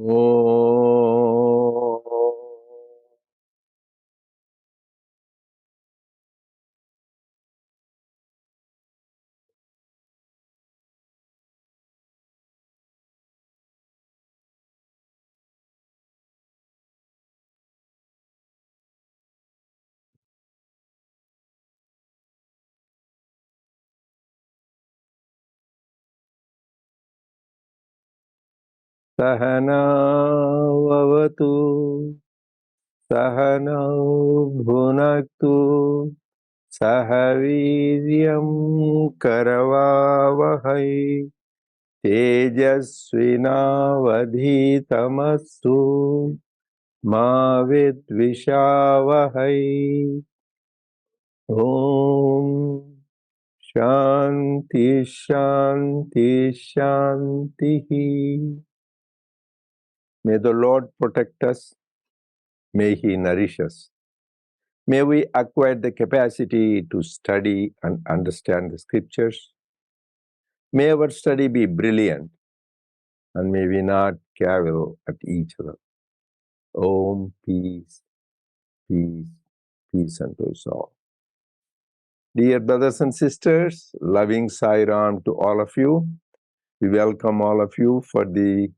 Oh, Sahana Vavatu Sahana Bhunaktu Sahaviryam Karavavahai Tejasvinavadhitamastu Ma Vidvishavahai. Om Shanti Shanti Shanti. May the Lord protect us. May He nourish us. May we acquire the capacity to study and understand the scriptures. May our study be brilliant, and may we not cavil at each other. Om, peace, peace, peace unto us all. Dear brothers and sisters, loving Sai Ram to all of you. We welcome all of you for the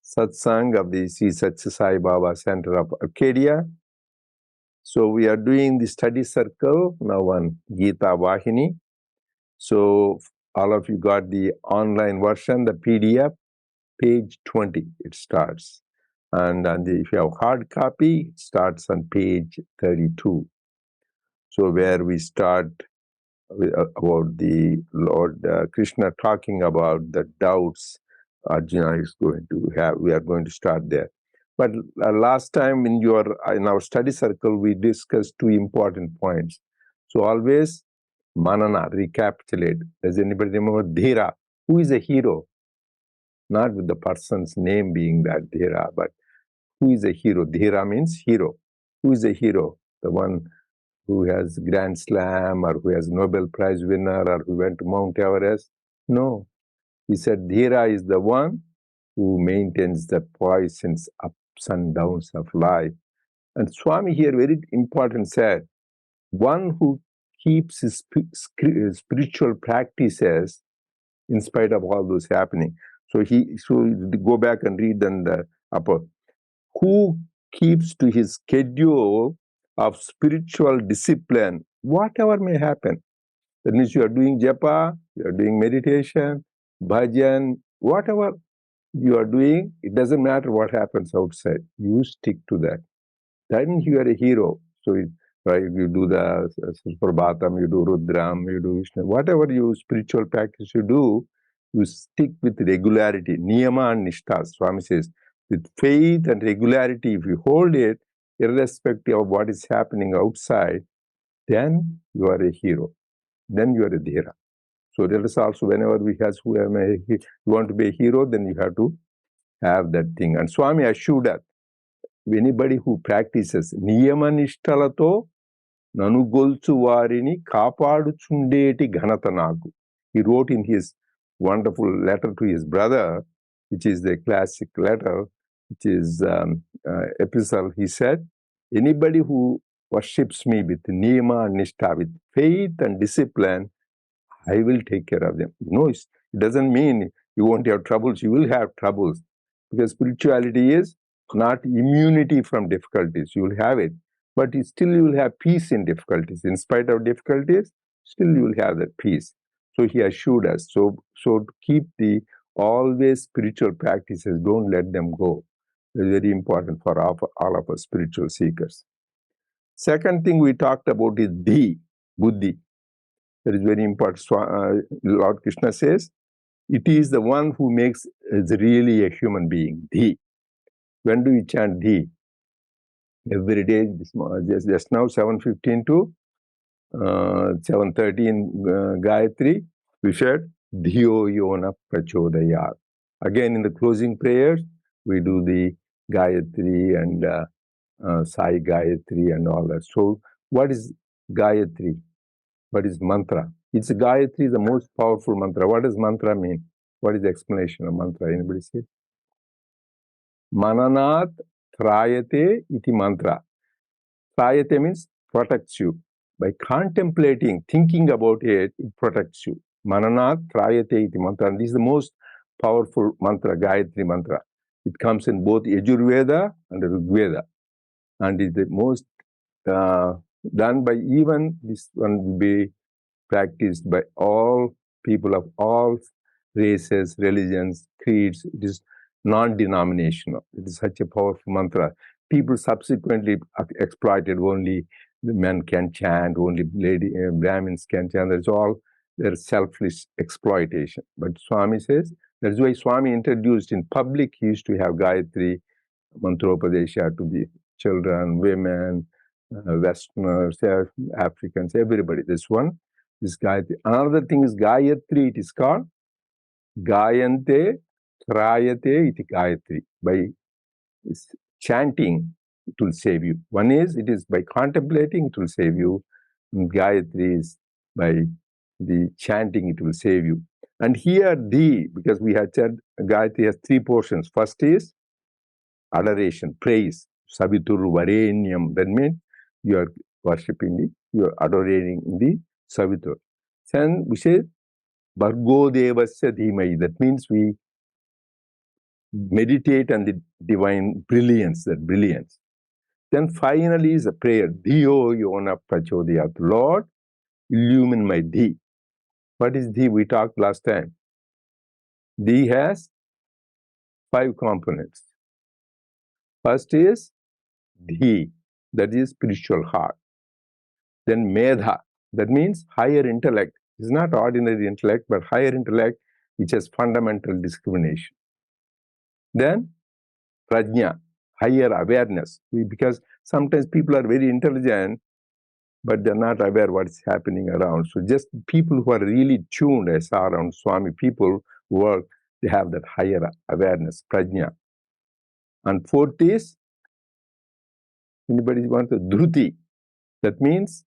satsang of the Sri Sathya Sai Baba Center of Arcadia. So we are doing the study circle now on Gita Vahini. So all of you got the online version, the PDF, page 20, it starts. And if you have hard copy, it starts on page 32. So where we start about the Lord Krishna talking about the doubts Arjuna is going to have. We are going to start there. But last time in our study circle, we discussed two important points. So always manana, recapitulate. Does anybody remember Dhira? Who is a hero? Not with the person's name being that Dhira, but who is a hero? Dhira means hero. Who is a hero? The one who has Grand Slam or who has Nobel Prize winner or who went to Mount Everest? No. He said Dhira is the one who maintains the poise in ups and downs of life. And Swami here very important said, one who keeps his spiritual practices in spite of all those happening. So go back and read in the upper. Who keeps to his schedule of spiritual discipline, whatever may happen. That means you are doing japa, you are doing meditation, bhajan, whatever you are doing, it doesn't matter what happens outside. You stick to that. Then you are a hero. So right, you do the Prabhatam, you do Rudram, you do Vishnu, whatever spiritual practice you do, you stick with regularity. Niyama and Nishtha, Swami says, with faith and regularity, if you hold it, irrespective of what is happening outside, then you are a hero. Then you are a Dhira. So that is also whenever you want to be a hero, then you have to have that thing. And Swami assured us, anybody who practices niyama nishtalato nanugolchu varini kapaduchundeti ghanata nagu. He wrote in his wonderful letter to his brother, which is the classic letter, which is epistle. He said, anybody who worships me with niyama and nishtha, with faith and discipline, I will take care of them. No, it doesn't mean you won't have troubles. You will have troubles. Because spirituality is not immunity from difficulties. You will have it. But still you will have peace in difficulties. In spite of difficulties, still you will have that peace. So he assured us. So to keep the always spiritual practices, don't let them go. It's very important for all of us spiritual seekers. Second thing we talked about is buddhi. That is very important. Lord Krishna says, it is the one who makes is really a human being. Dhi. When do we chant Dhi? Every day, just now, 7:15 to 7:30 in Gayatri, we said, Dhiyo Yona Prachodayat. Again, in the closing prayers, we do the Gayatri and Sai Gayatri and all that. So, what is Gayatri? What is mantra? It's Gayatri is the most powerful mantra. What does mantra mean? What is the explanation of mantra? Anybody say? Mananat trayate iti mantra. Trayate means protects you. By contemplating, thinking about it, it protects you. Mananat trayate iti mantra. And this is the most powerful mantra, Gayatri mantra. It comes in both Yajurveda and Rigveda. And is the most done by, even this one will be practiced by all people of all races, religions, creeds. It is non-denominational. It is such a powerful mantra. People subsequently exploited. Only the men can chant, only Brahmins can chant. That's all their selfish exploitation. But Swami says, that's why Swami introduced in public, he used to have Gayatri Mantropadesha to the children, women, Westerners, Africans, everybody. This one is Gayatri. Another thing is Gayatri, it is called Gayante Trayate iti Gayatri. By chanting, it will save you. One is, it is by contemplating, it will save you. And Gayatri is by the chanting, it will save you. And here, because we had said Gayatri has three portions. First is adoration, praise, Savitur Varenyam. That means you are worshipping you are adoring the Savitur. Then we say Bhargo Devasya Dhimai. That means we meditate on the divine brilliance, that brilliance. Then finally is a prayer. Dhiyo Yona Prachodhyat. Lord, illumine my Dhi. What is Dhi? We talked last time. Dhi has 5 components. First is Dhi, that is spiritual heart. Then Medha, that means higher intellect. It's not ordinary intellect, but higher intellect, which has fundamental discrimination. Then Prajna, higher awareness. Because sometimes people are very intelligent, but they're not aware what's happening around. So just people who are really tuned, I saw around Swami people who work, they have that higher awareness, Prajna. And fourth is, anybody want to Dhruti. That means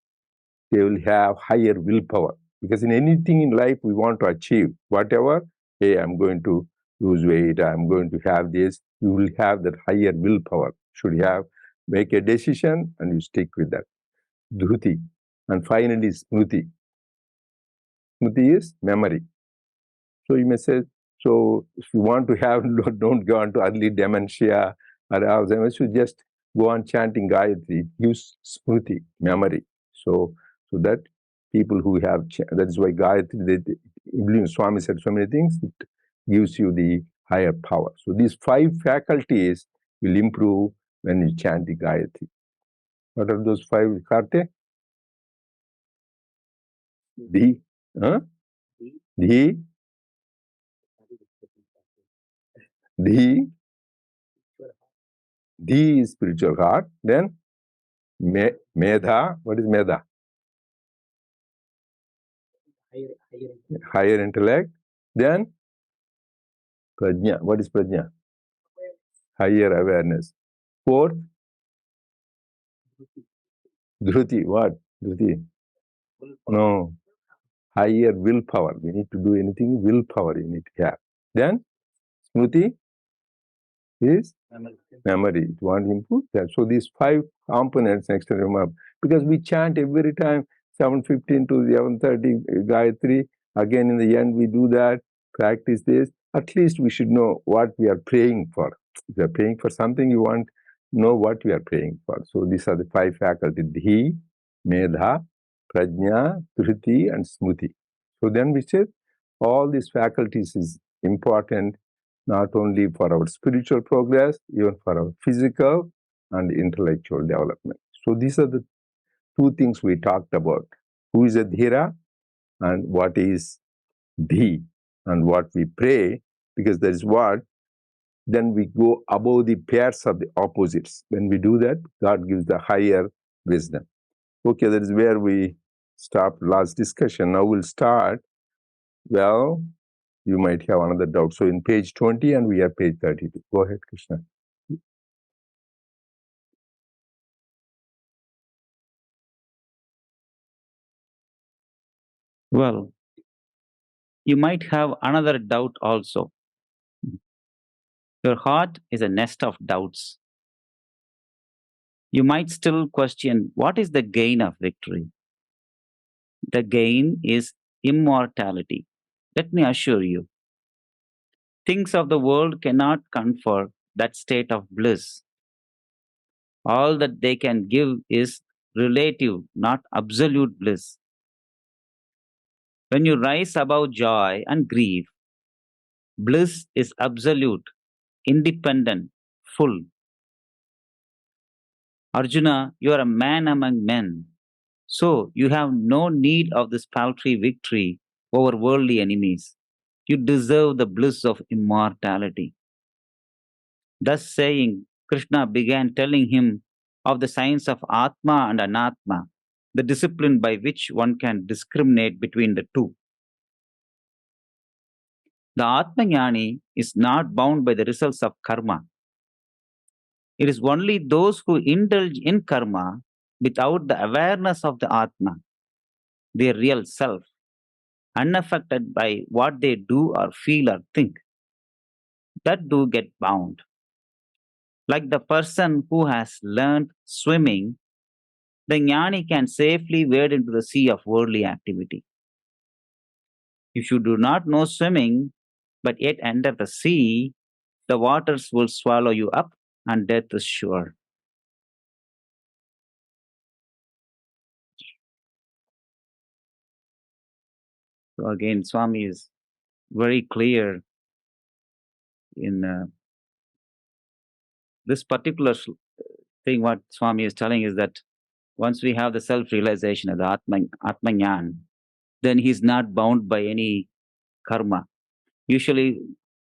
they will have higher willpower. Because in anything in life we want to achieve, whatever, hey, I'm going to lose weight, I'm going to have this, you will have that higher willpower. Should have, make a decision and you stick with that. Dhruti. And finally, Smriti. Smriti is memory. So you may say, so if you want to have, don't go on to early dementia or Alzheimer's, you just go on chanting Gayatri. Use Smriti, memory. So that people who have, that is why Gayatri, Swami said so many things, it gives you the higher power. So these 5 faculties will improve when you chant the Gayatri. What are those 5, Karte? Dhi, Dhi, Dhi, Dhi is spiritual heart. Then Medha, what is Medha? Higher intellect. Then Prajna, what is Prajna? Higher awareness. Fourth, Dhruti, what? Dhruti? No. Higher willpower. We need to do anything, willpower you need to have. Then Smriti is memory. It want to improve that. So these 5 components next to remember. Because we chant every time 7:15 to 11:30 Gayatri. Again in the end we do that, practice this. At least we should know what we are praying for. If you are praying for something, you want to know what we are praying for. So these are the 5 faculties: Dhi, Medha, Prajna, Dhruti, and Smriti. So then we said all these faculties is important not only for our spiritual progress, even for our physical and intellectual development. So these are the 2 things we talked about. Who is a Dhira and what is Dhi and what we pray, because that is what, then we go above the pairs of the opposites. When we do that, God gives the higher wisdom. Okay, that is where we stopped last discussion. Now we'll start. Well, you might have another doubt. So in page 20 and we have page 32. Go ahead, Krishna. Well, you might have another doubt also. Your heart is a nest of doubts. You might still question, what is the gain of victory? The gain is immortality. Let me assure you, things of the world cannot confer that state of bliss. All that they can give is relative, not absolute bliss. When you rise above joy and grief, bliss is absolute, independent, full. Arjuna, you are a man among men. So you have no need of this paltry victory over worldly enemies. You deserve the bliss of immortality. Thus saying, Krishna began telling him of the science of Atma and Anatma, the discipline by which one can discriminate between the two. The Atmajnani is not bound by the results of karma. It is only those who indulge in karma without the awareness of the Atma, their real self, unaffected by what they do or feel or think, that do get bound. Like the person who has learned swimming, the jnani can safely wade into the sea of worldly activity. If you do not know swimming, but yet enter the sea, the waters will swallow you up and death is sure. So again, Swami is very clear in this particular thing. What Swami is telling is that once we have the self-realization of the Atmanyan, then he's not bound by any karma. Usually,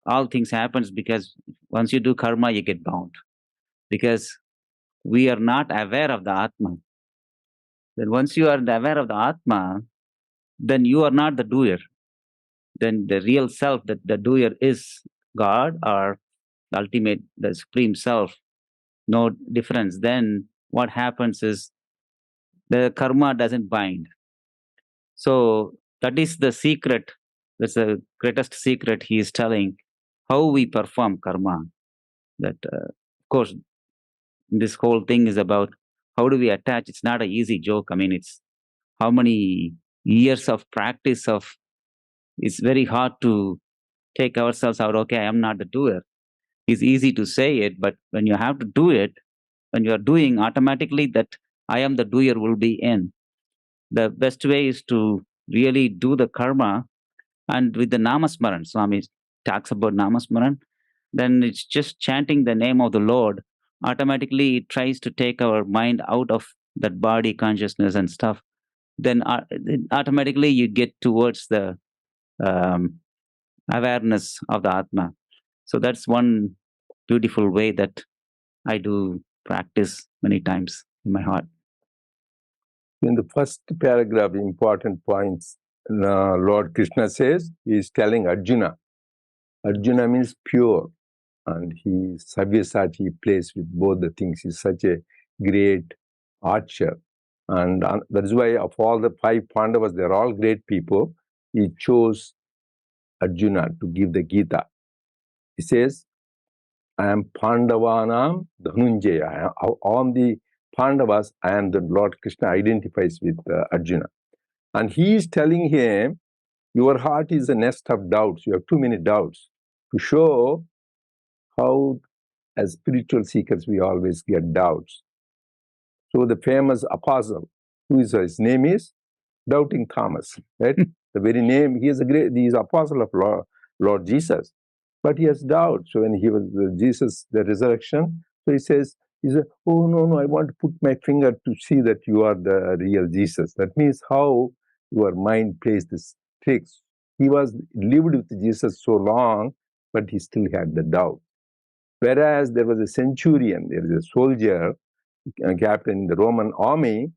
all things happens because once you do karma, you get bound because we are not aware of the Atma. Then once you are aware of the Atma, then you are not the doer. Then the real self, that the doer is God or the ultimate, the supreme self. No difference. Then what happens is the karma doesn't bind. So that is the secret. That's the greatest secret he is telling how we perform karma. That, of course, this whole thing is about how do we attach. It's not an easy joke. I mean, it's how many years of practice of. It's very hard to take ourselves out. Okay, I am not the doer. It's easy to say it, but when you have to do it, when you are doing, automatically that I am the doer will be in. The best way is to really do the karma and with the namasmaran. Swami talks about namasmaran. Then it's just chanting the name of the Lord. Automatically, it tries to take our mind out of that body consciousness and stuff. Then automatically you get towards the um, awareness of the Atma. So that's one beautiful way that I do practice many times in my heart. In the first paragraph, important points, Lord Krishna says, he is telling Arjuna. Arjuna means pure, and he Savyasati plays with both the things. He's such a great archer. And that is why of all the 5 Pandavas, they're all great people. He chose Arjuna to give the Gita. He says, I am Pandavanam Dhanunjaya. On the Pandavas, I am the Lord Krishna identifies with Arjuna. And he is telling him, your heart is a nest of doubts. You have too many doubts. To show how, as spiritual seekers, we always get doubts. So the famous apostle, his name is Doubting Thomas, right? The very name, he is apostle of Lord Jesus. But he has doubt. So when he was Jesus, the resurrection, so he says, oh, no, I want to put my finger to see that you are the real Jesus. That means how your mind plays this tricks. He lived with Jesus so long, but he still had the doubt. Whereas there was a centurion, there is a soldier, a captain in the Roman army,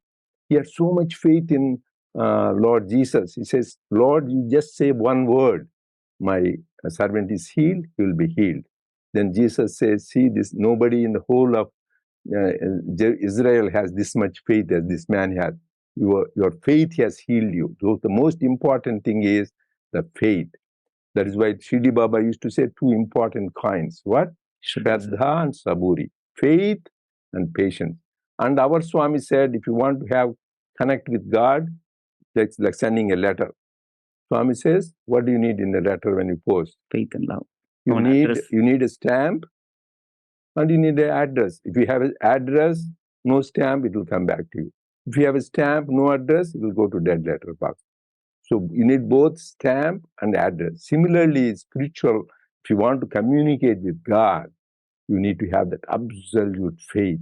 he had so much faith in Lord Jesus. He says, Lord, you just say one word, my servant is healed, he will be healed. Then Jesus says, see, this nobody in the whole of Israel has this much faith as this man has. Your faith has healed you. So the most important thing is the faith. That is why Shirdi Baba used to say 2 important coins. What? Shraddha and Saburi. Faith and patience. And our Swami said, if you want to have connect with God, it's like sending a letter. Swami says, what do you need in the letter when you post? Faith and love. You need a stamp and you need an address. If you have an address, no stamp, it will come back to you. If you have a stamp, no address, it will go to dead letter box. So you need both stamp and address. Similarly, spiritual, if you want to communicate with God, you need to have that absolute faith.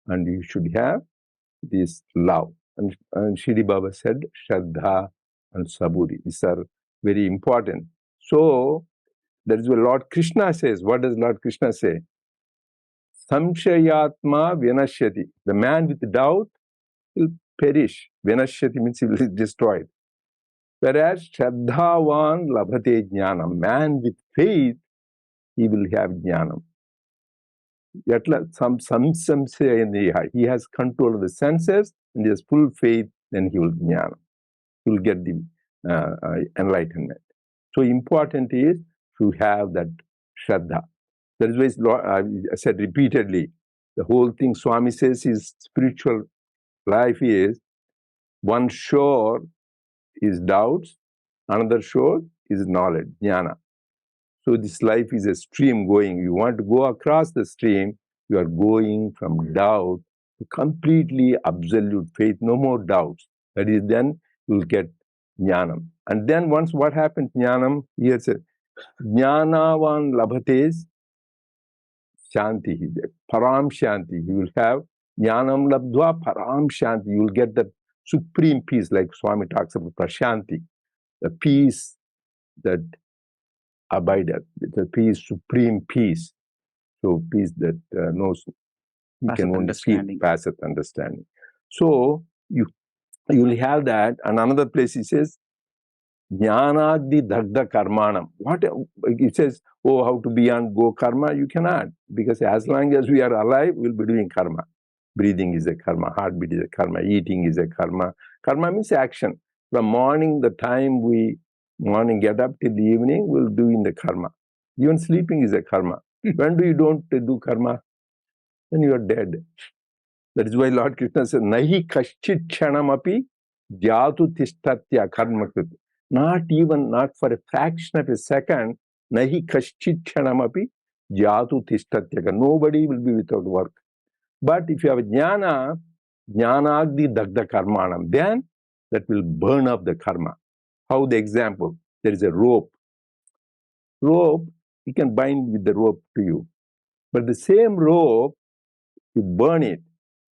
And you should have this love. And Shri Baba said, Shraddha and Saburi. These are very important. So, that is what Lord Krishna says. What does Lord Krishna say? Samshayatma Vinashyati. The man with doubt will perish. Vinashyati means he will be destroyed. Whereas Shraddhavan Labhate Jnanam. Man with faith, he will have Jnanam. He has control of the senses and he has full faith, then he will Jnana. He will get the enlightenment. So important is to have that Shraddha. That is why I said repeatedly, the whole thing Swami says is spiritual life is one shore is doubts, another shore is knowledge, jnana. So this life is a stream going. You want to go across the stream, you are going from doubt to completely absolute faith, no more doubts. That is, then you will get jnanam. And then once what happens, jnanam, here it says, jnanavan labhates shanti, param shanti. You will have jnanam labdva param shanti. You will get that supreme peace, like Swami talks about prashanti, the peace that abideth, the peace, supreme peace. So peace that knows, you can only feel, passeth understanding. So you will have that. And another place he says, Jnanadi Dagda Karmanam. What it says, oh, how to beyond go karma? You cannot, because as long as we are alive, we'll be doing karma. Breathing is a karma, heartbeat is a karma, eating is a karma. Karma means action. From morning, the time we get up till the evening, we'll do in the karma. Even sleeping is a karma. When do you don't do karma? Then you are dead. That is why Lord Krishna says, Nahi kaschit kshanamapi jyatu tishtatya karma kriti. Not for a fraction of a second, Nahi kaschit kshanamapi jyatu tishtatya. Nobody will be without work. But if you have jnana, jnanagdi dagda karmanam, then that will burn up the karma. How the example? There is a rope. Rope, you can bind with the rope to you. But the same rope, you burn it,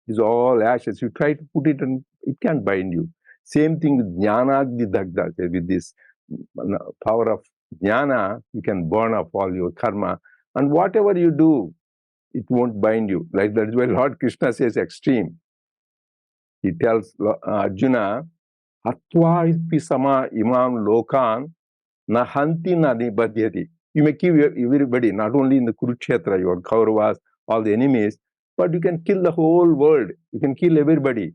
is all ashes. You try to put it and it can't bind you. Same thing with jnanagdi dagda. With this power of jnana, you can burn up all your karma. And whatever you do, it won't bind you. Like that is why Lord Krishna says extreme. He tells Arjuna, Atva pisama imam lokan na hanti na nibadhyati. You may kill everybody, not only in the Kurukshetra, your Kauravas, all the enemies, but you can kill the whole world. You can kill everybody.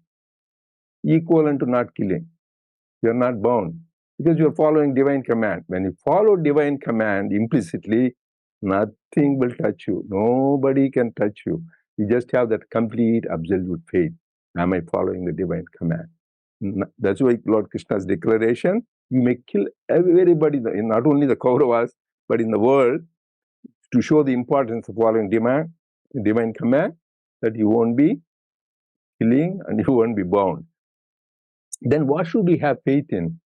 Equivalent to not killing. You are not bound. Because you are following divine command. When you follow divine command implicitly, nothing will touch you. Nobody can touch you. You just have that complete, absolute faith. Am I following the divine command? That's why Lord Krishna's declaration, you may kill everybody, not only the Kauravas, but in the world, to show the importance of following divine command, that you won't be killing and you won't be bound. Then what should we have faith in?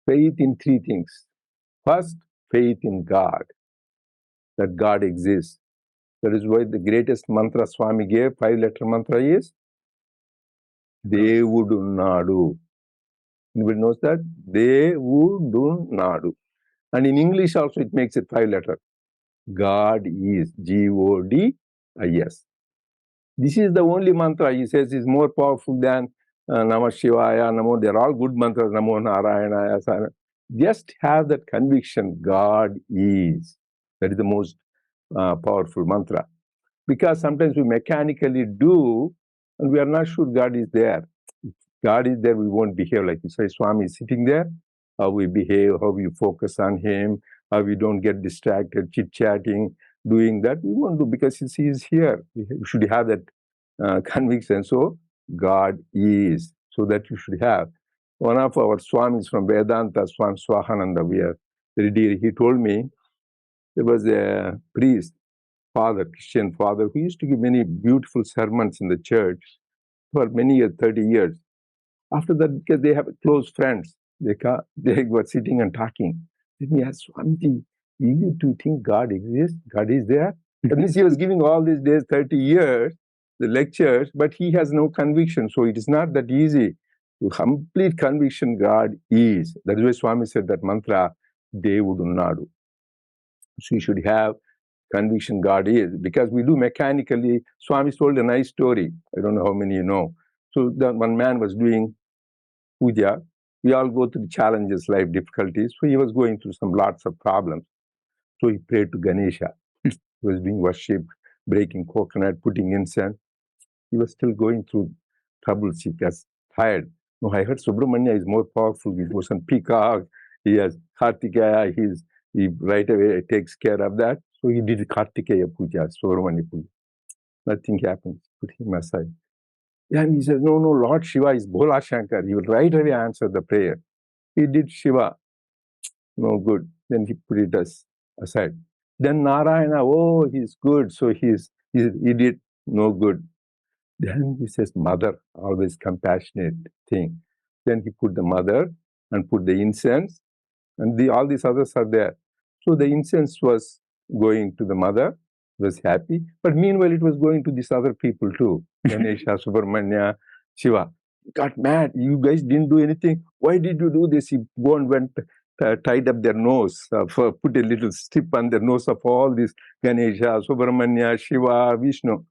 Faith in three things. First, faith in God, that God exists. That is why the greatest mantra Swami gave, 5-letter mantra, is Devudu Nadu. Anybody knows that? Devudu Nadu. And in English also it makes it 5-letter. God is, G-O-D-I-S. This is the only mantra, he says, is more powerful than Namah Shivaya, Namo. They're all good mantras, Namo Narayana. Just have that conviction, God is. That is the most powerful mantra. Because sometimes we mechanically do, and we are not sure God is there. If God is there, we won't behave like this. So Swami is sitting there, how we behave, how we focus on Him, we don't get distracted, chit-chatting, doing that. We won't do because he is here. We should have that conviction. So God is. So that you should have. One of our Swamis from Vedanta, Swami Swahananda, we are very dear, he told me there was a priest, father, Christian father, who used to give many beautiful sermons in the church for many years, 30 years. After that, because they have close friends, they were sitting and talking. Then he asked, Swamiji, really do you think God exists? God is there? That means he was giving all these days, 30 years, the lectures, but he has no conviction. So it is not that easy. To complete conviction, God is. That is why Swami said that mantra, Devudu Nadu. So you should have conviction God is, because we do mechanically. Swami told a nice story. I don't know how many you know. So that one man was doing puja. We all go through challenges, life difficulties. So he was going through some lots of problems. So he prayed to Ganesha. He was doing worship, breaking coconut, putting incense. He was still going through troubles. He gets tired. No, I heard Subramanya is more powerful. He goes on peacock. He has Kartikeya. He right away takes care of that. So he did Kartikeya puja, Subramanya puja. Nothing happens. Put him aside. And he says, no, Lord Shiva is Bhola Shankar. He will right away answer the prayer. He did Shiva. No good. Then he put it aside. Then Narayana, oh, he's good. So he did no good. Then he says, Mother, always compassionate thing. Then he put the mother and put the incense, and all these others are there. So the incense was going to the mother, was happy, but meanwhile it was going to these other people too. Ganesha, Subramanya, Shiva. Got mad. You guys didn't do anything. Why did you do this? He went tied up their nose, put a little strip on their nose of all these Ganesha, Subramanya, Shiva, Vishnu.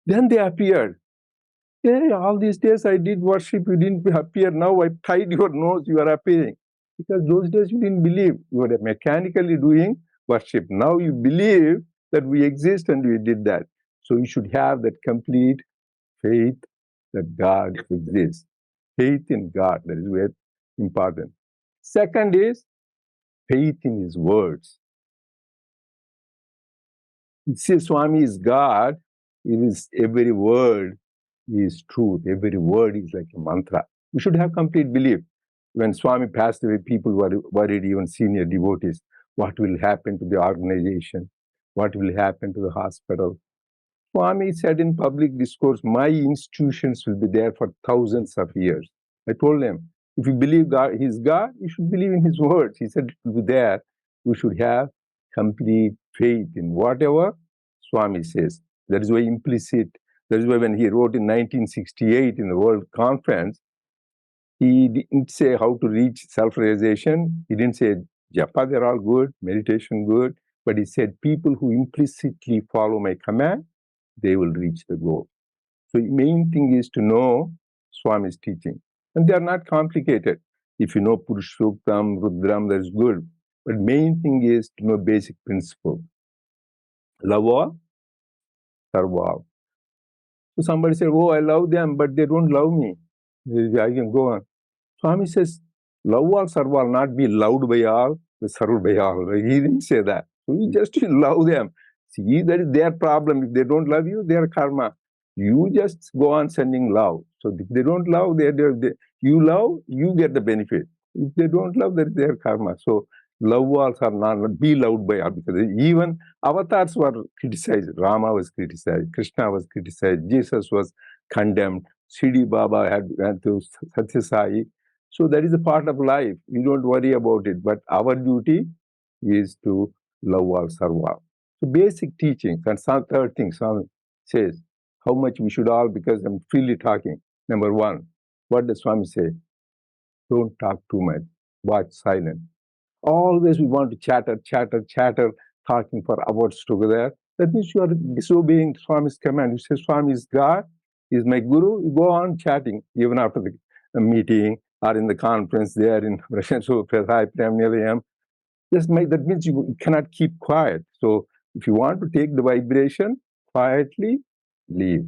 Then they appeared. Hey, all these days I did worship, you didn't appear. Now I tied your nose, you are appearing. Because those days you didn't believe. You were mechanically doing worship. Now you believe that we exist and we did that. So you should have that complete faith that God exists. Faith in God, that is very important. Second is faith in His words. See, Swami is God. It is every word is truth. Every word is like a mantra. We should have complete belief. When Swami passed away, people were worried, even senior devotees. What will happen to the organization? What will happen to the hospital? Swami said in public discourse, my institutions will be there for thousands of years. I told him, if you believe God, He's God, you should believe in His words. He said it will be there. We should have complete faith in whatever Swami says. That is why implicit. That is why when he wrote in 1968 in the World Conference, he didn't say how to reach self-realization. He didn't say japa, they're all good, meditation good, but he said people who implicitly follow my command, they will reach the goal. So the main thing is to know Swami's teaching. And they are not complicated. If you know Purushottam, Rudram, that is good. But main thing is to know basic principle. Love all, serve all. So somebody said, oh, I love them, but they don't love me. I can go on. Swami says, love all, serve all, not be loved by all, served by all. He didn't say that. So you just love them. See, that is their problem. If they don't love you, their karma. You just go on sending love. So if they don't love, you love, you get the benefit. If they don't love, that is their karma. So love walls are not be loved by all, because even avatars were criticized. Rama was criticized, Krishna was criticized, Jesus was condemned, Sidi Baba had went to Sathya Sai. So that is a part of life. You don't worry about it. But our duty is to love all, serve all. So basic teachings. And some third thing, Swami says, how much we should all, because I'm freely talking. Number one, what does Swami say? Don't talk too much. Watch silent. Always we want to chatter, talking for hours together. That means you are disobeying Swami's command. You say Swami is God, He is my Guru. You go on chatting even after the meeting or in the conference there in Russian. So just that means you cannot keep quiet. So if you want to take the vibration, quietly leave.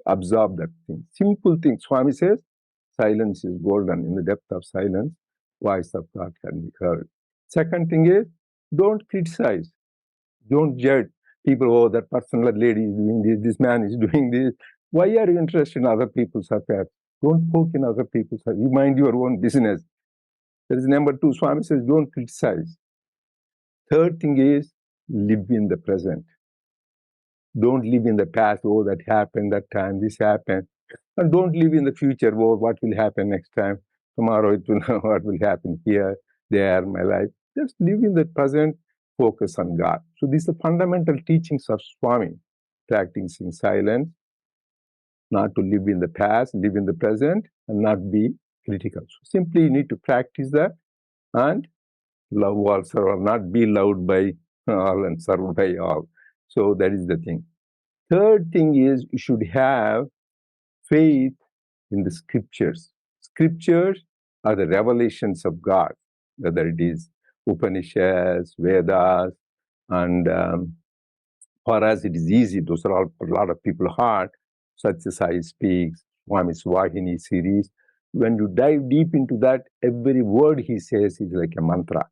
Absorb that thing. Simple thing. Swami says, silence is golden. In the depth of silence, voice of God can be heard. Second thing is, Don't criticize. Don't judge people. Oh, that person, that lady is doing this. This man is doing this. Why are you interested in other people's affairs? Don't poke in other people's affairs. You mind your own business. That is number two. Swami says, don't criticize. Third thing is, live in the present. Don't live in the past. Oh, that happened that time. This happened. And don't live in the future. Oh, what will happen next time? Tomorrow it will what will happen here, there, my life. Just live in the present, focus on God. So these are fundamental teachings of Swami, practicing silence, not to live in the past, live in the present, and not be critical. So simply you need to practice that and love all, serve, not be loved by all and served by all. So that is the thing. Third thing is you should have faith in the scriptures. Scriptures are the revelations of God, whether it is Upanishads, Vedas, and for us it is easy. Those are all for a lot of people hard. Sathya Sai speaks, Swami Vahini series. When you dive deep into that, every word he says is like a mantra.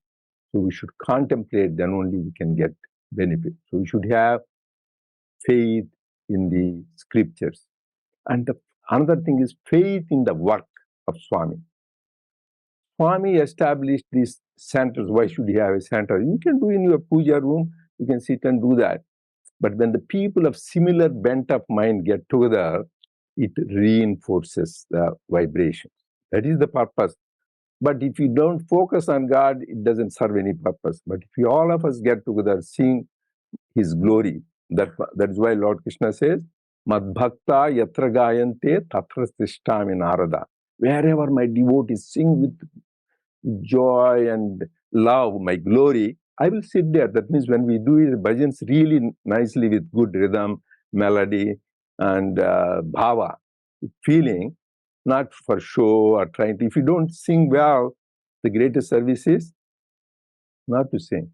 So we should contemplate, then only we can get benefit. So we should have faith in the scriptures. And another thing is faith in the work of Swami. Swami established these centers. Why should he have a center? You can do in your puja room, you can sit and do that. But when the people of similar bent of mind get together, it reinforces the vibrations. That is the purpose. But if you don't focus on God, it doesn't serve any purpose. But if you, all of us get together, seeing His glory, that is why Lord Krishna says, Madbhakta yatra gayante tatra tishtami narada. Wherever my devotees sing with joy and love, my glory, I will sit there. That means when we do it, bhajans really nicely with good rhythm, melody, and bhava, feeling, not for show or trying to. If you don't sing well, the greatest service is not to sing.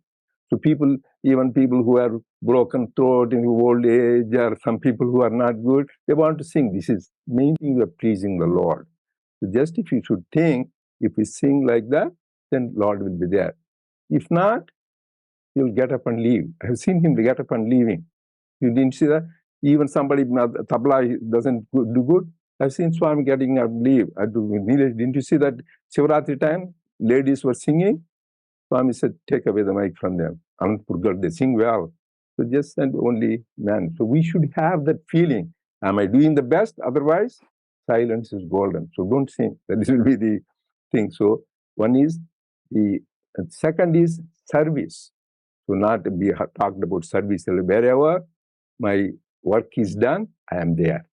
So people, even people who are broken throat in old age, or some people who are not good, they want to sing. This is main thing, we are pleasing the Lord. So just if you should think, if we sing like that, then Lord will be there. If not, he'll get up and leave. I have seen him get up and leaving. You didn't see that? Even somebody, tabla doesn't do good. I've seen Swami getting up and leave. Didn't you see that Shivaratri time? Ladies were singing. Swami said, take away the mic from them. Anandpur, they sing well. So just send only man. So we should have that feeling. Am I doing the best? Otherwise, silence is golden. So don't sing. That will be the thing. So one is the second is service. So not be talked about service. Wherever my work is done, I am there.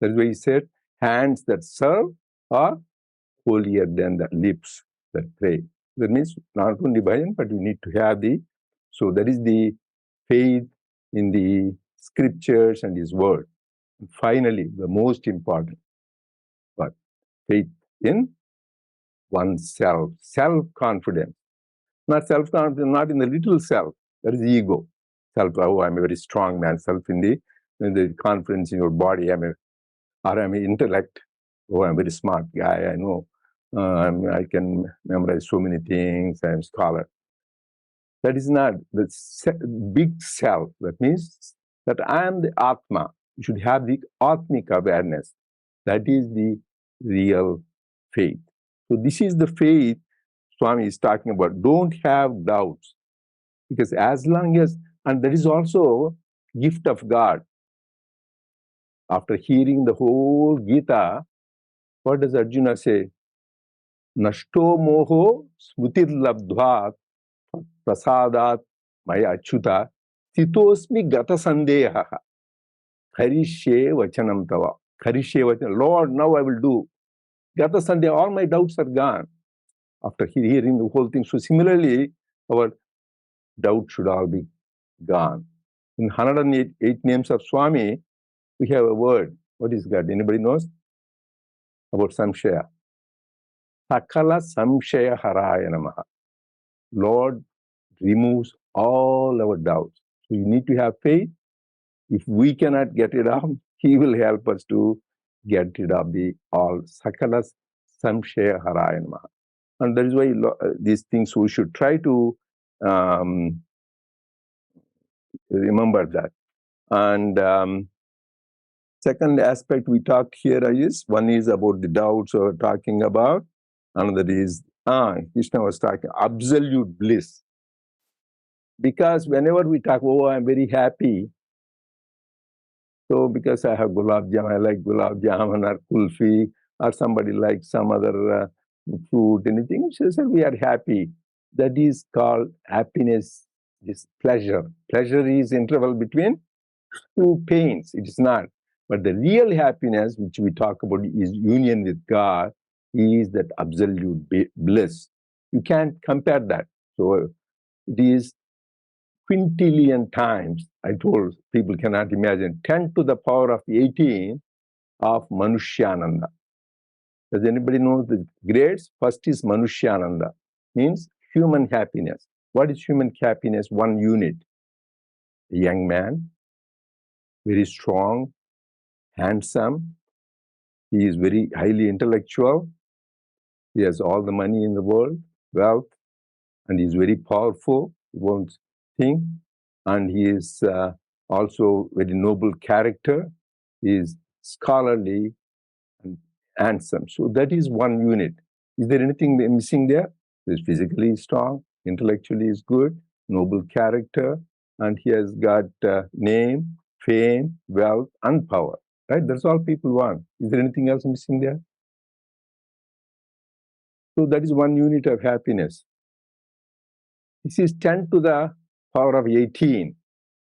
That's why he said, hands that serve are holier than the lips that pray. That means not only bhajan, but we need to have the, so that is the faith in the scriptures and his word. And finally, the most important, but faith in oneself, self-confidence. Not self-confidence, not in the little self, that is ego. Self, oh, I'm a very strong man. Self in the confidence in your body, I'm an intellect. Oh, I'm a very smart guy, I know. I can memorize so many things, I'm a scholar. That is not the big self. That means that I am the Atma. You should have the Atmic awareness. That is the real faith. So this is the faith Swami is talking about. Don't have doubts. Because as long as, and that is also gift of God. After hearing the whole Gita, what does Arjuna say? Nashto moho smutir labdvat prasadat maya achyuta titosmi gata sandeha karishye vachanam tava. Karishye vachanam. Lord, now I will do. Gata sandeha, all my doubts are gone. After hearing the whole thing. So similarly, our doubts should all be gone. In 108 names of Swami, we have a word. What is that? Anybody knows? About samshaya. Sakala samshaya haraya namaha. Lord removes all our doubts. So you need to have faith. If we cannot get it out, He will help us to get rid of the all. Sakala samshaya haraya namaha. And that is why these things we should try to Remember that. And second aspect we talked here is, one is about the doubts we're talking about. Another is, Krishna was talking absolute bliss. Because whenever we talk, oh, I'm very happy. So because I have gulab jam, I like gulab jamun or kulfi, or somebody likes some other fruit, anything. So we are happy. That is called happiness, is pleasure. Pleasure is interval between two pains. It is not. But the real happiness, which we talk about, is union with God, is that absolute bliss. You can't compare that. So it is quintillion times. I told people cannot imagine. 10 to the power of 18 of Manushyananda. Does anybody know the grades? First is Manushyananda, means human happiness. What is human happiness? One unit. A young man, very strong, handsome. He is very highly intellectual. He has all the money in the world, wealth, and he is very powerful. He won't think. And he is also very noble character. He is scholarly and handsome. So that is one unit. Is there anything missing there? He is physically strong, intellectually is good, noble character, and he has got name, fame, wealth, and power. Right? That's all people want. Is there anything else missing there? So that is one unit of happiness. This is 10 to the power of 18.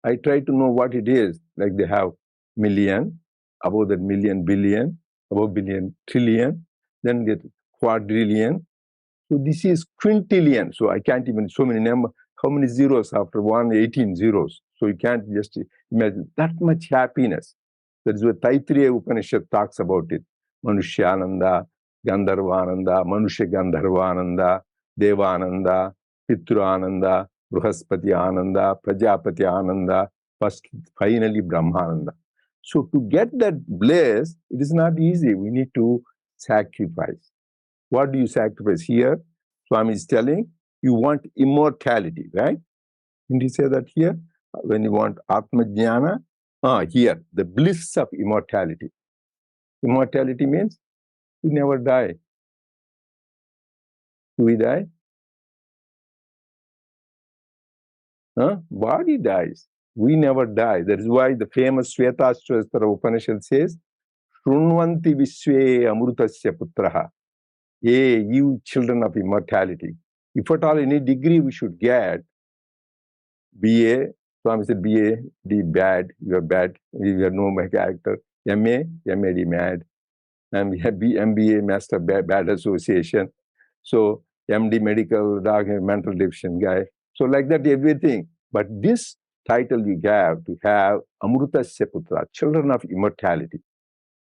I try to know what it is. Like they have million, above that million, billion, above billion, trillion, then get quadrillion. So this is quintillion. So I can't even, so many number, how many zeros after 118 zeros? So you can't just imagine that much happiness. That is what Taittiriya Upanishad talks about it. Manushyananda, Gandharvananda, Manusha Gandharvananda, Devananda, Pitruananda, Bruhaspati Ananda, Prajapati Ananda, first, finally Brahmananda. So to get that bliss, it is not easy. We need to sacrifice. What do you sacrifice here? Swami is telling, you want immortality, right? Didn't he say that here? When you want Atma Jnana, here, the bliss of immortality. Immortality means you never die. Do we die? Body dies. We never die. That is why the famous Shvetashvara Upanishad says, Shrunvanti Vishwe Amrutasya Putraha. Hey, you children of immortality. If at all any degree we should get, BA, Swami said BA, D bad, you are bad, you are no my character. MA, MAD mad. And we have MBA, Master Bad Association. So MD medical, mental deficient guy. So like that, everything. But this title you have to have Amrutasya Putra, children of immortality.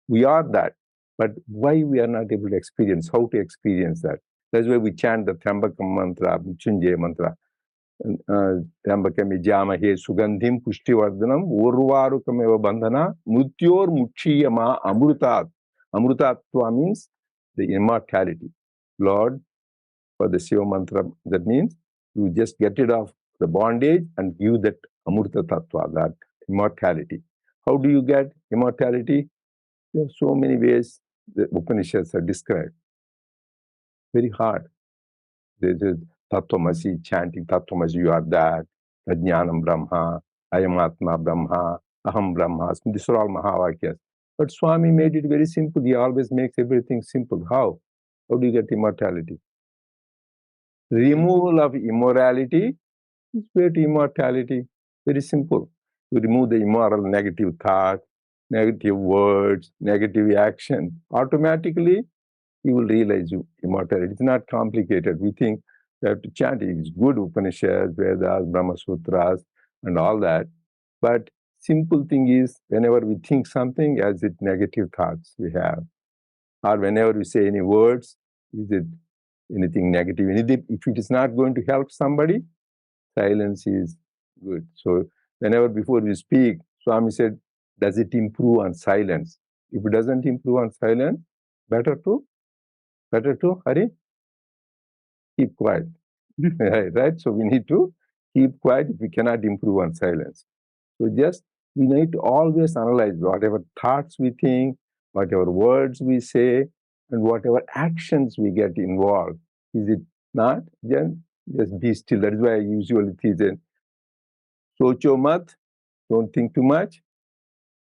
We are that. But why we are not able to experience, how to experience that? That's why we chant the Trambakam mantra, Mrityunjaya mantra. Trambakam Jamahe Sugandhim Pushtivardhanam Urvarukameva Bandhana Mutyor Mukshiyama Amrutat. Amrutatva means the immortality. Lord, for the Shiva mantra, that means you just get rid of the bondage and give that Amrita Tattva, that immortality. How do you get immortality? There are so many ways the Upanishads are described. Very hard. There's a Tattvamasi, chanting Tattvamasi, you are that, Prajnanam Brahma, Ayamatma Brahma, Aham Brahma. These are all Mahavakyas. But Swami made it very simple. He always makes everything simple. How? How do you get immortality? Removal of immorality is way to immortality. Very simple. You remove the immoral negative thought, negative words, negative action. Automatically, you will realize immortality. It's not complicated. We think we have to chant it. It's good Upanishads, Vedas, Brahma Sutras, and all that. But simple thing is, whenever we think something, as it negative thoughts we have, or whenever we say any words, is it anything negative? Anything, if it is not going to help somebody, silence is good. So whenever before we speak, Swami said, does it improve on silence? If it doesn't improve on silence, better to, Hari, keep quiet. Right? So we need to keep quiet if we cannot improve on silence. So just we need to always analyze whatever thoughts we think, whatever words we say, and whatever actions we get involved. Is it not? Just be still. That is why I usually teach it. Socho mat, don't think too much.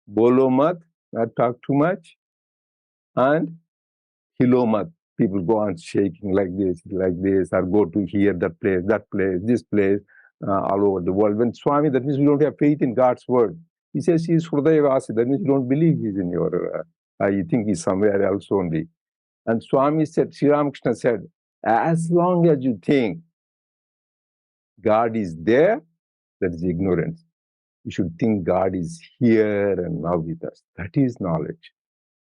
Bolo mat, not talk too much. And hilo mat, people go on shaking like this, or go to here, that place, this place, all over the world. When Swami, that means we don't have faith in God's word. He says he is Hridayavasi, that means you don't believe he's in your, you think he's somewhere else only. And Swami said, Sri Ramakrishna said, as long as you think God is there, that is ignorance. You should think God is here and now with us. That is knowledge.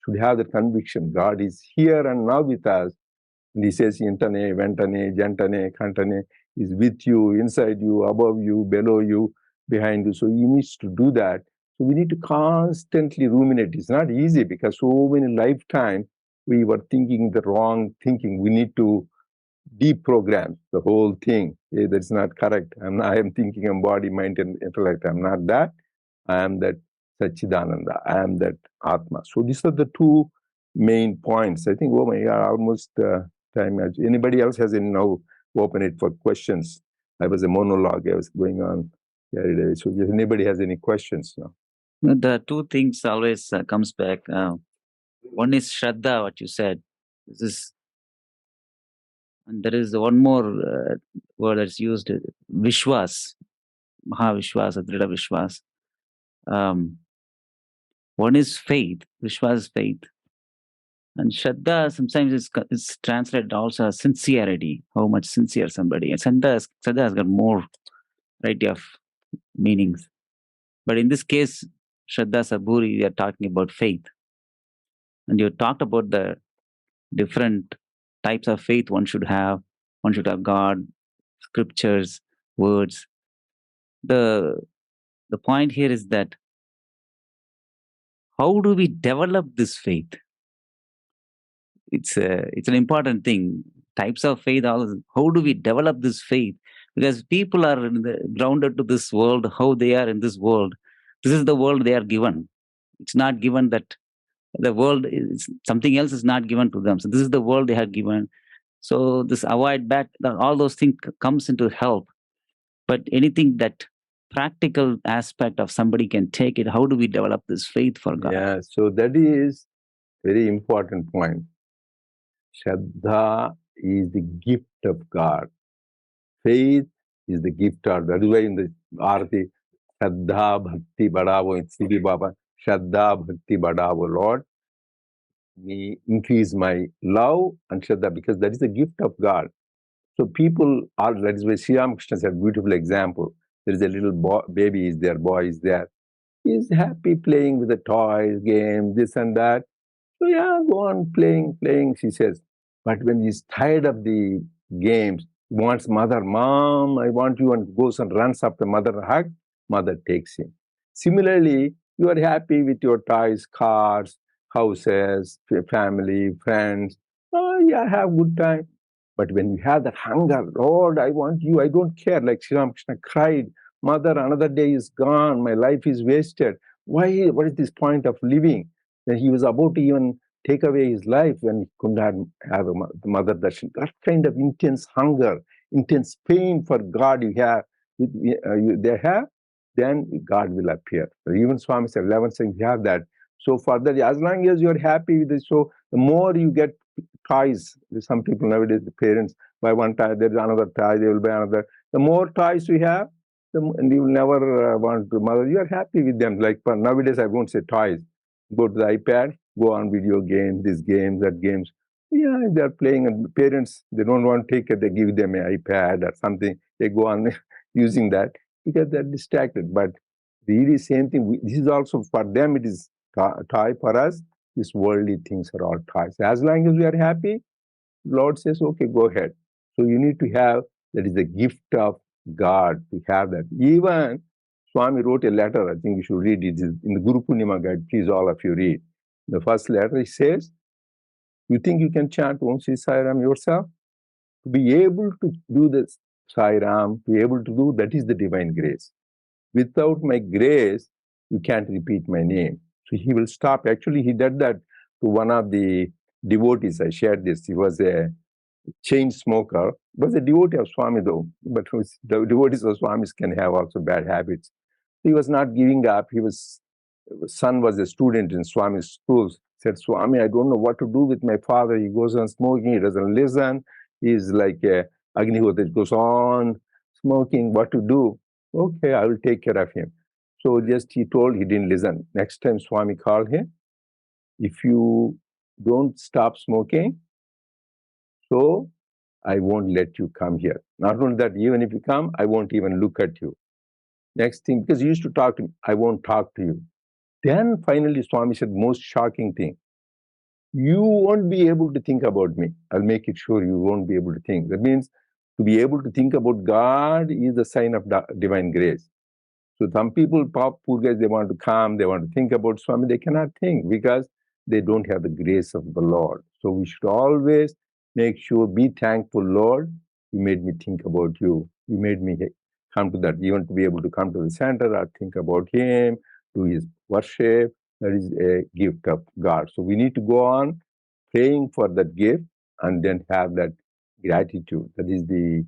Should have the conviction God is here and now with us. And he says, Intane, Ventane, Gentane, Kantane is with you, inside you, above you, below you, behind you. So he needs to do that. So we need to constantly ruminate. It's not easy because so many lifetimes we were thinking the wrong thinking. We need to deprogram the whole thing. Hey, that's not correct. I am thinking of body, mind, and intellect. I'm not that. I am that Satchidananda. I am that Atma. So these are the two main points. I think, oh my God, almost time. Anybody else has any now? Open it for questions. I was a monologue. I was going on every day. So if anybody has any questions now? The two things always comes back. One is Shraddha, what you said. This is, and there is one more word that's used, Vishwas, Mahavishwas, Adrida Vishwas. One is faith, Vishwas is faith. And Shraddha sometimes it's translated also as sincerity, how much sincere somebody. And Shraddha has got more variety of meanings. But in this case, Shraddha Saburi, we are talking about faith. And you talked about the different types of faith one should have. One should have God, scriptures, words. The point here is that how do we develop this faith? It's an important thing. Types of faith. How do we develop this faith? Because people are grounded to this world. How they are in this world. This is the world they are given. It's not given that the world is something else is not given to them. So this is the world they have given. So this avoid back, all those things comes into help. But anything that practical aspect of somebody can take it, how do we develop this faith for God? Yeah, so that is very important point. Shraddha is the gift of God. Faith is the gift of God. That is why in the Arti, Shraddha Bhakti Badavo, in Sri Baba, Shraddha Bhakti Badavo, Lord, me increase my love and Shraddha, because that is the gift of God. So people are, that is why Sri Ramakrishna said, beautiful example. There is a little baby is there, boy is there. He is happy playing with the toys, games, this and that. So yeah, go on playing, she says. But when he's tired of the games, he wants mother, mom, I want you, and goes and runs up the mother, hug, mother takes him. Similarly, you are happy with your toys, cars, houses, family, friends. Oh yeah, have good time. But when you have that hunger, Lord, I want you, I don't care, like Sri Ramakrishna cried, mother, another day is gone, my life is wasted. Why, what is this point of living? Then he was about to even take away his life when he could not have a mother darshan. That kind of intense hunger, intense pain for God you have, they have, then God will appear. Even Swami said, 11 saying, you have that. So further, as long as you're happy with it, so the more you get toys, some people nowadays, the parents buy one toy, there's another toy, they will buy another. The more toys we have, and you will never want to mother. You are happy with them. Like nowadays, I won't say toys. Go to the iPad, go on video games, these games, that games. Yeah, they're playing, and parents, they don't want to take it, they give them an iPad or something. They go on using that because they're distracted. But really, same thing. This is also for them, it is toy. For us, these worldly things are all toys. As long as we are happy, Lord says, okay, go ahead. So you need to have, that is the gift of God to have that. Even Swami wrote a letter, I think you should read it, in the Guru Purnima Guide, please all of you read. The first letter, he says, you think you can chant Om Sri Sai Ram yourself? To be able to do this Sai Ram, to be able to do, that is the divine grace. Without my grace, you can't repeat my name. So he will stop. Actually, he did that to one of the devotees. I shared this. He was a chain smoker. He was a devotee of Swami though, but the devotees of Swamis can have also bad habits. He was not giving up. His son was a student in Swami's schools. Said, Swami, I don't know what to do with my father. He goes on smoking. He doesn't listen. He's like a Agnihotra. Goes on smoking. What to do? Okay, I will take care of him. So just he told, he didn't listen. Next time Swami called him, if you don't stop smoking, so I won't let you come here. Not only that, even if you come, I won't even look at you. Next thing, because he used to talk to me, I won't talk to you. Then finally Swami said, most shocking thing, you won't be able to think about me. I'll make it sure you won't be able to think. That means to be able to think about God is a sign of divine grace. So some people, poor guys, they want to come, they want to think about Swami, they cannot think because they don't have the grace of the Lord. So we should always make sure, be thankful, Lord, you made me think about you. You made me come to that. You want to be able to come to the center or think about Him, do His worship. That is a gift of God. So we need to go on praying for that gift and then have that gratitude. That is the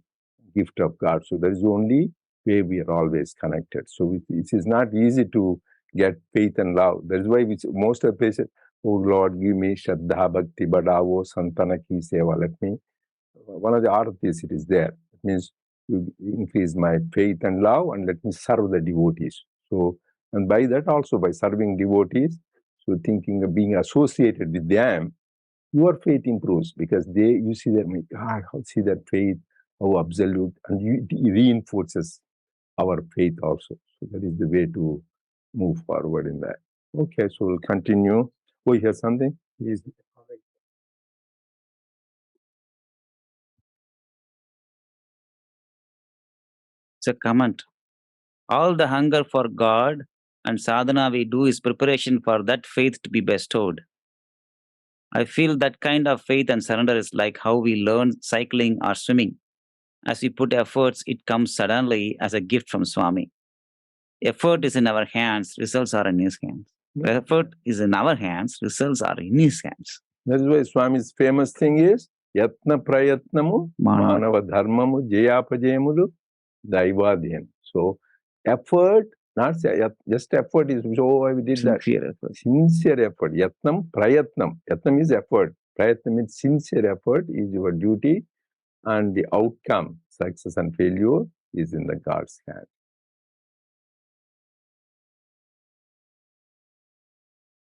gift of God. So that is the only way we are always connected. So it is not easy to get faith and love. That is why most of the places, oh Lord, give me Shraddha Bhakti Badavo Santana Ki Seva. Let me, one of the artists, it is there. It means you increase my faith and love and let me serve the devotees. So, and by that also, by serving devotees, so thinking of being associated with them, your faith improves because you see that, my God, how see that faith, how absolute, and it reinforces our faith also. So that is the way to move forward in that. Okay, so we'll continue. Oh, you have something? Please. It's a comment. All the hunger for God and sadhana we do is preparation for that faith to be bestowed. I feel that kind of faith and surrender is like how we learn cycling or swimming. As we put efforts, it comes suddenly as a gift from Swami. Effort is in our hands, results are in His hands. Effort is in our hands, results are in His hands. That's why Swami's famous thing is Yatna Prayatnamu Manava Dharmamu Jayapajayamulu Daivadhyam. So effort, not just effort is, oh, I did that. Sincere effort. Sincere effort. Yatnam Prayatnam. Yatnam is effort. Prayatnam means sincere effort is your duty, and the outcome, success and failure, is in the God's hand.